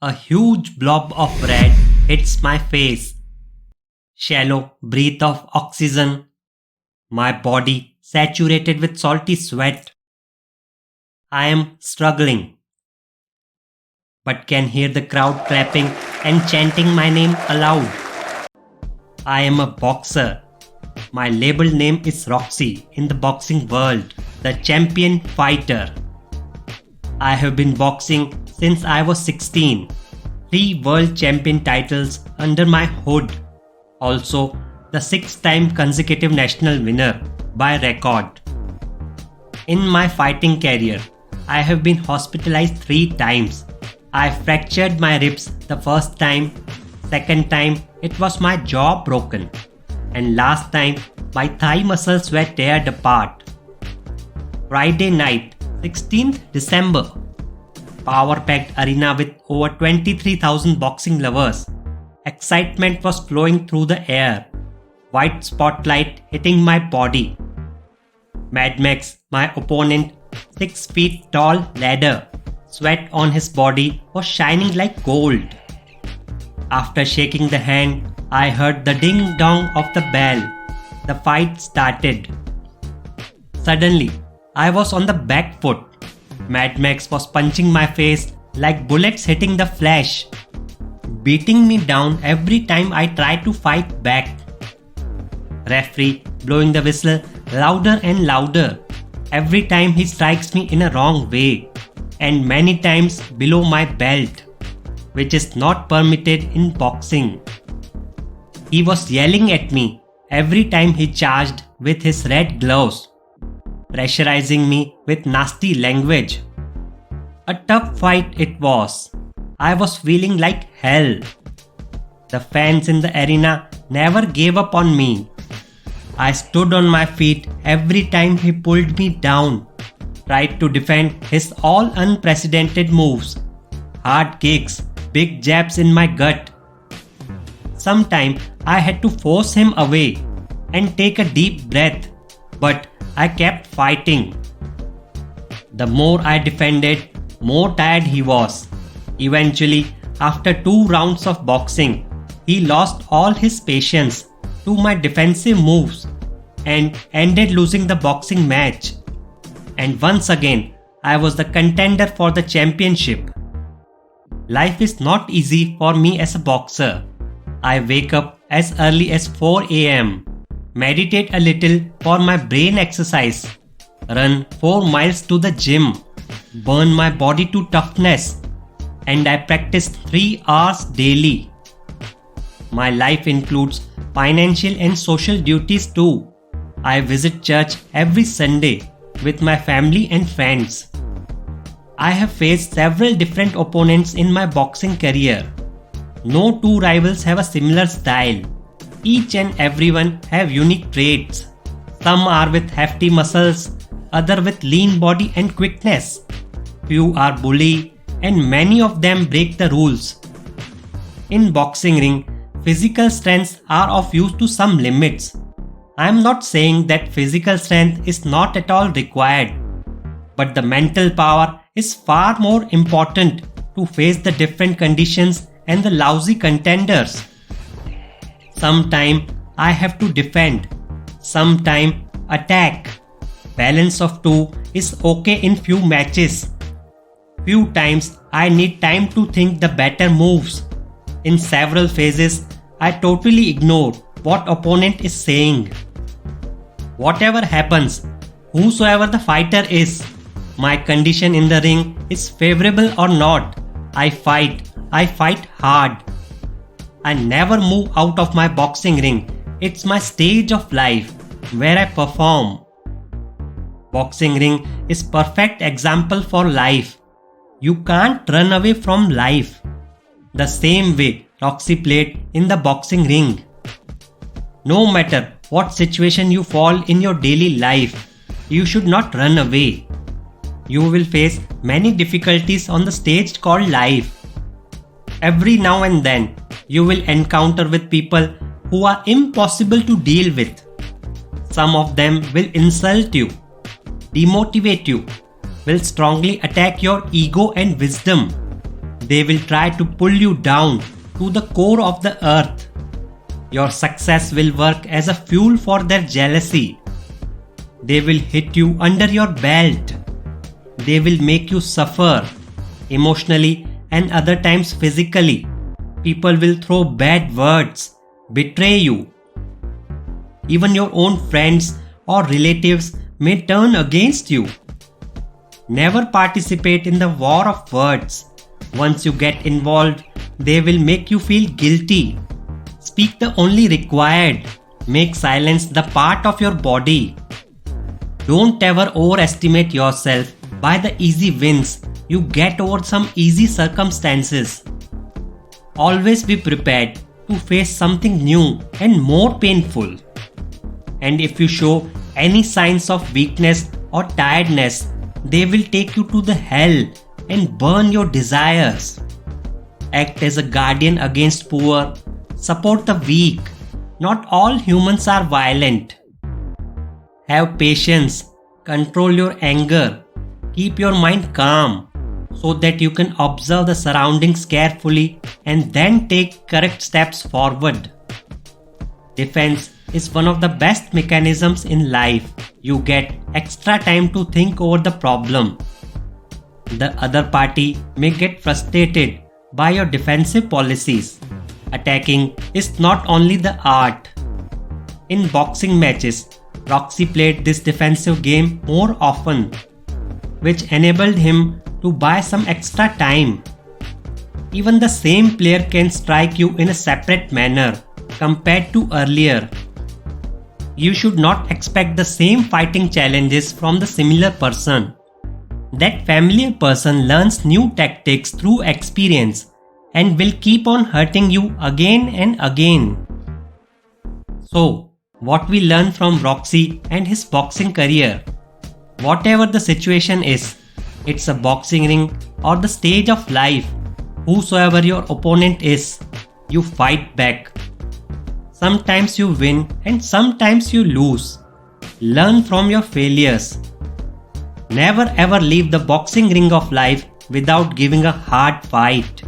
A huge blob of red hits my face. Shallow breath of oxygen. My body saturated with salty sweat. I am struggling, but can hear the crowd clapping and chanting my name aloud. I am a boxer. My label name is Roxy in the boxing world, the champion fighter. I have been boxing since I was 16. 3 world champion titles under my hood. Also, the 6-time consecutive national winner by record. In my fighting career, I have been hospitalized 3 times. I fractured my ribs the first time. Second time, it was my jaw broken. And last time, my thigh muscles were teared apart. Friday night, 16th December. Power-packed arena with over 23,000 boxing lovers. Excitement was flowing through the air. White spotlight hitting my body. Mad Max, my opponent, 6 feet tall ladder. Sweat on his body was shining like gold. After shaking the hand, I heard the ding-dong of the bell. The fight started. Suddenly, I was on the back foot. Mad Max was punching my face like bullets hitting the flesh, beating me down every time I tried to fight back. Referee blowing the whistle louder and louder every time he strikes me in a wrong way, and many times below my belt, which is not permitted in boxing. He was yelling at me every time he charged with his red gloves, pressurizing me with nasty language. A tough fight it was. I was feeling like hell. The fans in the arena never gave up on me. I stood on my feet every time he pulled me down, tried to defend his all unprecedented moves, hard kicks, big jabs in my gut. Sometimes I had to force him away and take a deep breath, but I kept fighting. The more I defended, more tired he was. Eventually, after 2 rounds of boxing, he lost all his patience to my defensive moves and ended losing the boxing match. And once again, I was the contender for the championship. Life is not easy for me as a boxer. I wake up as early as 4 a.m., meditate a little for my brain exercise, run 4 miles to the gym, burn my body to toughness, and I practice 3 hours daily. My life includes financial and social duties too. I visit church every Sunday with my family and friends. I have faced several different opponents in my boxing career. No 2 rivals have a similar style. Each and everyone have unique traits. Some are with hefty muscles, other with lean body and quickness. Few are bully, and many of them break the rules. In boxing ring, physical strengths are of use to some limits. I am not saying that physical strength is not at all required, but the mental power is far more important to face the different conditions and the lousy contenders. Sometime I have to defend, sometime attack. Balance of 2 is okay in few matches. Few times I need time to think the better moves. In several phases, I totally ignore what opponent is saying. Whatever happens, whosoever the fighter is, my condition in the ring is favorable or not, I fight hard. I never move out of my boxing ring. It's my stage of life where I perform. Boxing ring is perfect example for life. You can't run away from life. The same way Roxy played in the boxing ring. No matter what situation you fall in your daily life, you should not run away. You will face many difficulties on the stage called life. Every now and then, you will encounter with people who are impossible to deal with. Some of them will insult you, demotivate you, will strongly attack your ego and wisdom. They will try to pull you down to the core of the earth. Your success will work as a fuel for their jealousy. They will hit you under your belt. They will make you suffer emotionally and other times physically. People will throw bad words, betray you. Even your own friends or relatives may turn against you. Never participate in the war of words. Once you get involved, they will make you feel guilty. Speak the only required. Make silence the part of your body. Don't ever overestimate yourself by the easy wins you get over some easy circumstances. Always be prepared to face something new and more painful. And if you show any signs of weakness or tiredness, they will take you to the hell and burn your desires. Act as a guardian against poor. Support the weak. Not all humans are violent. Have patience. Control your anger. Keep your mind calm so that you can observe the surroundings carefully and then take correct steps forward. Defense is one of the best mechanisms in life. You get extra time to think over the problem. The other party may get frustrated by your defensive policies. Attacking is not only the art. In boxing matches, Roxy played this defensive game more often, which enabled him to buy some extra time. Even the same player can strike you in a separate manner compared to earlier. You should not expect the same fighting challenges from the similar person. That familiar person learns new tactics through experience and will keep on hurting you again and again. So, what we learn from Roxy and his boxing career? Whatever the situation is, it's a boxing ring or the stage of life. Whosoever your opponent is, you fight back. Sometimes you win and sometimes you lose. Learn from your failures. Never ever leave the boxing ring of life without giving a hard fight.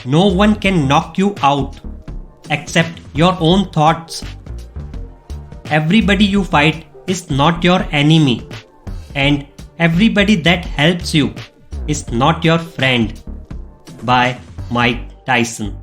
No one can knock you out except your own thoughts. Everybody you fight is not your enemy, and everybody that helps you is not your friend. By Mike Tyson.